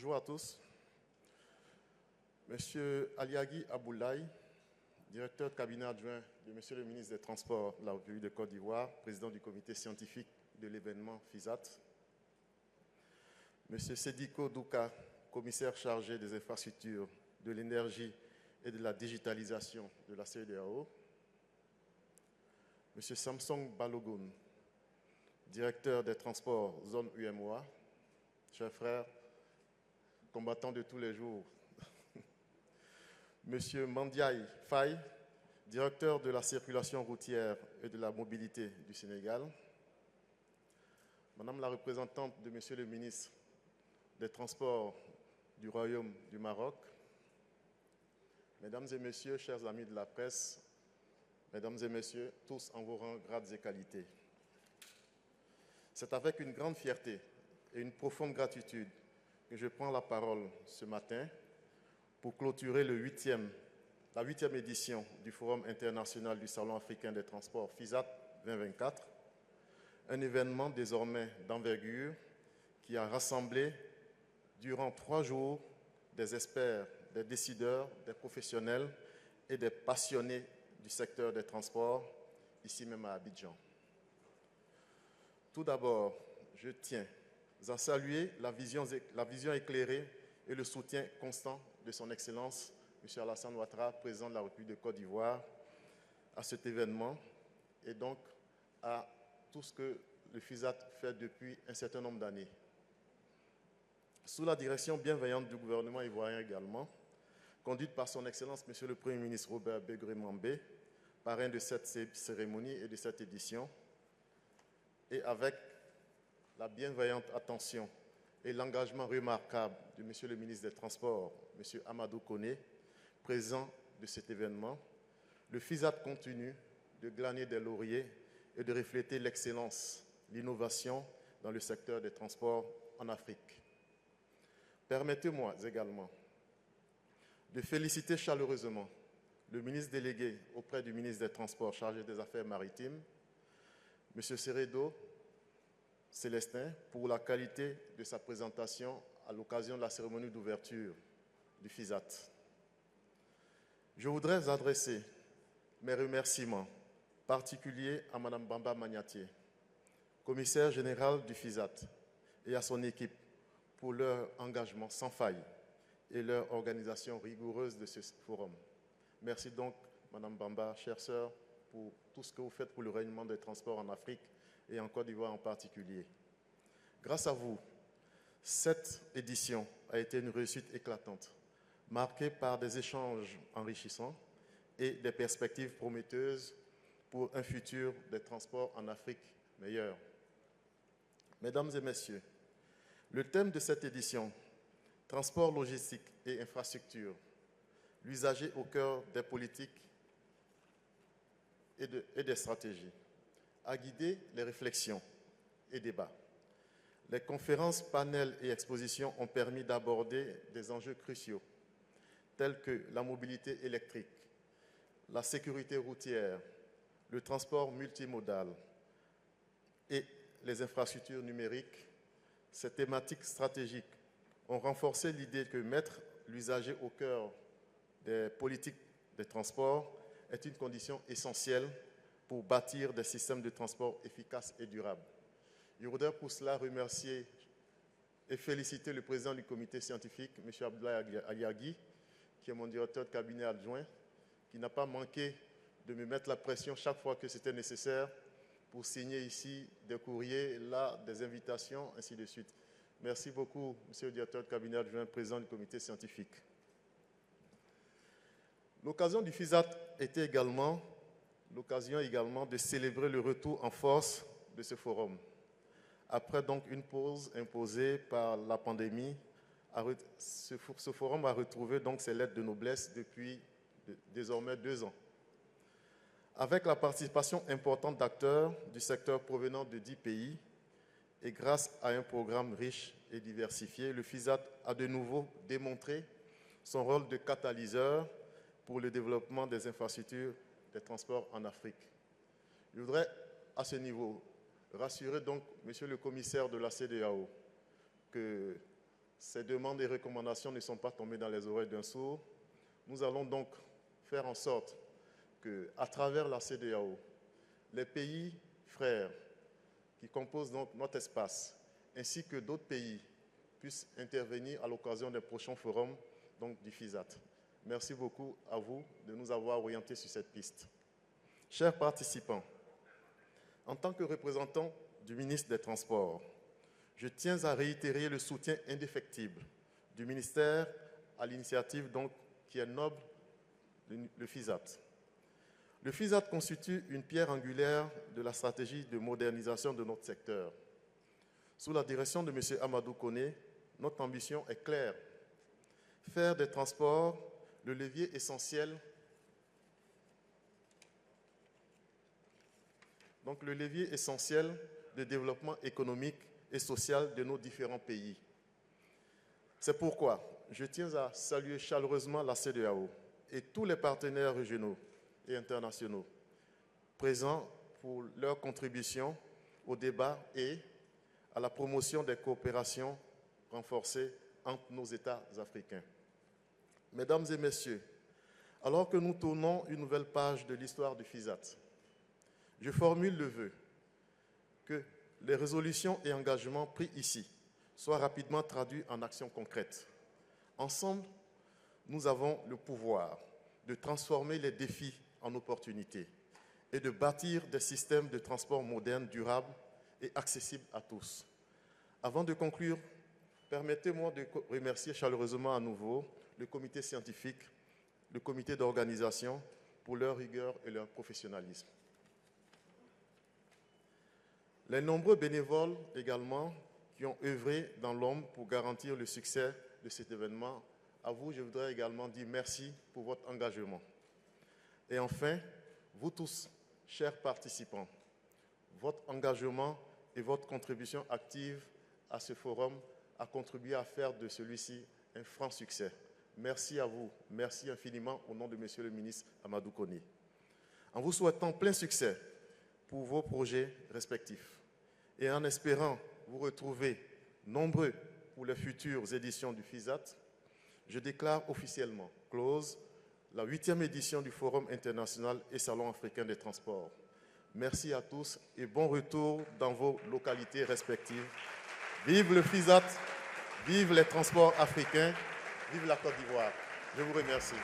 Bonjour à tous. Monsieur Aliagui Aboulaye, directeur de cabinet adjoint de Monsieur le ministre des Transports de la République de Côte d'Ivoire, président du comité scientifique de l'événement FISAT. Monsieur Sediko Douka, commissaire chargé des infrastructures, de l'énergie et de la digitalisation de la CEDEAO. Monsieur Samson Balogun, directeur des transports zone UMOA. Chers frères, combattants de tous les jours. Monsieur Mandiaye Faye, directeur de la circulation routière et de la mobilité du Sénégal. Madame la représentante de Monsieur le ministre des Transports du Royaume du Maroc. Mesdames et Messieurs, chers amis de la presse, Mesdames et Messieurs, tous en vos rangs, grades et qualités. C'est avec une grande fierté et une profonde gratitude que je prends la parole ce matin pour clôturer la 8e édition du Forum international du Salon africain des transports FISAT 2024, un événement désormais d'envergure qui a rassemblé durant 3 jours des experts, des décideurs, des professionnels et des passionnés du secteur des transports, ici même à Abidjan. Tout d'abord, je tiens à saluer la vision éclairée et le soutien constant de son Excellence, M. Alassane Ouattara, président de la République de Côte d'Ivoire, à cet événement et donc à tout ce que le FISAT fait depuis un certain nombre d'années. Sous la direction bienveillante du gouvernement ivoirien également, conduite par son Excellence, M. le Premier ministre Robert Begré-Mambé, parrain de cette cérémonie et de cette édition, et avec la bienveillante attention et l'engagement remarquable de M. le ministre des Transports, M. Amadou Koné, présent de cet événement, le FISAT continue de glaner des lauriers et de refléter l'excellence, l'innovation dans le secteur des transports en Afrique. Permettez-moi également de féliciter chaleureusement le ministre délégué auprès du ministre des Transports chargé des Affaires maritimes, M. Seredo Célestin, pour la qualité de sa présentation à l'occasion de la cérémonie d'ouverture du FISAT. Je voudrais adresser mes remerciements particuliers à Mme Bamba Magnatier, commissaire générale du FISAT, et à son équipe pour leur engagement sans faille et leur organisation rigoureuse de ce forum. Merci donc, Mme Bamba, chère sœur, pour tout ce que vous faites pour le rayonnement des transports en Afrique et en Côte d'Ivoire en particulier. Grâce à vous, cette édition a été une réussite éclatante, marquée par des échanges enrichissants et des perspectives prometteuses pour un futur des transports en Afrique meilleur. Mesdames et Messieurs, le thème de cette édition, transport, logistique et infrastructure, l'usager au cœur des politiques et des stratégies, a guidé les réflexions et débats. Les conférences, panels et expositions ont permis d'aborder des enjeux cruciaux tels que la mobilité électrique, la sécurité routière, le transport multimodal et les infrastructures numériques. Ces thématiques stratégiques ont renforcé l'idée que mettre l'usager au cœur des politiques des transports est une condition essentielle pour bâtir des systèmes de transport efficaces et durables. Je voudrais pour cela remercier et féliciter le président du comité scientifique, M. Abdoulaye Aliagui, qui est mon directeur de cabinet adjoint, qui n'a pas manqué de me mettre la pression chaque fois que c'était nécessaire pour signer ici des courriers, là des invitations, ainsi de suite. Merci beaucoup, M. le directeur de cabinet adjoint, président du comité scientifique. L'occasion du FISAT était également l'occasion de célébrer le retour en force de ce forum. Après donc une pause imposée par la pandémie, ce forum a retrouvé donc ses lettres de noblesse depuis désormais 2 ans. Avec la participation importante d'acteurs du secteur provenant de 10 pays et grâce à un programme riche et diversifié, le FISAT a de nouveau démontré son rôle de catalyseur pour le développement des infrastructures des transports en Afrique. Je voudrais à ce niveau rassurer donc Monsieur le commissaire de la CEDEAO que Ces demandes et recommandations ne sont pas tombées dans les oreilles d'un sourd. Nous allons donc faire en sorte qu'à travers la CEDEAO, les pays frères qui composent donc notre espace, ainsi que d'autres pays, puissent intervenir à l'occasion des prochains forums donc, du FISAT. Merci beaucoup à vous de nous avoir orientés sur cette piste. Chers participants, en tant que représentant du ministre des Transports, je tiens à réitérer le soutien indéfectible du ministère à l'initiative donc qui est noble, le FISAT. Le FISAT constitue une pierre angulaire de la stratégie de modernisation de notre secteur. Sous la direction de M. Amadou Koné, notre ambition est claire. Faire des transports le levier essentiel, de développement économique et social de nos différents pays. C'est pourquoi je tiens à saluer chaleureusement la CEDEAO et tous les partenaires régionaux et internationaux présents pour leur contribution au débat et à la promotion des coopérations renforcées entre nos États africains. Mesdames et messieurs, alors que nous tournons une nouvelle page de l'histoire du FISAT, je formule le vœu que les résolutions et engagements pris ici soient rapidement traduits en actions concrètes. Ensemble, nous avons le pouvoir de transformer les défis en opportunités et de bâtir des systèmes de transport modernes, durables et accessibles à tous. Avant de conclure, permettez-moi de remercier chaleureusement à nouveau le comité scientifique, le comité d'organisation pour leur rigueur et leur professionnalisme. Les nombreux bénévoles également qui ont œuvré dans l'ombre pour garantir le succès de cet événement. À vous, je voudrais également dire merci pour votre engagement. Et enfin, vous tous, chers participants, votre engagement et votre contribution active à ce forum a contribué à faire de celui-ci un franc succès. Merci à vous, merci infiniment au nom de Monsieur le ministre Amadou Koné. En vous souhaitant plein succès pour vos projets respectifs et en espérant vous retrouver nombreux pour les futures éditions du FISAT, je déclare officiellement close la 8e édition du Forum international et Salon africain des transports. Merci à tous et bon retour dans vos localités respectives. Vive le FISAT, vive les transports africains, vive la Côte d'Ivoire. Je vous remercie.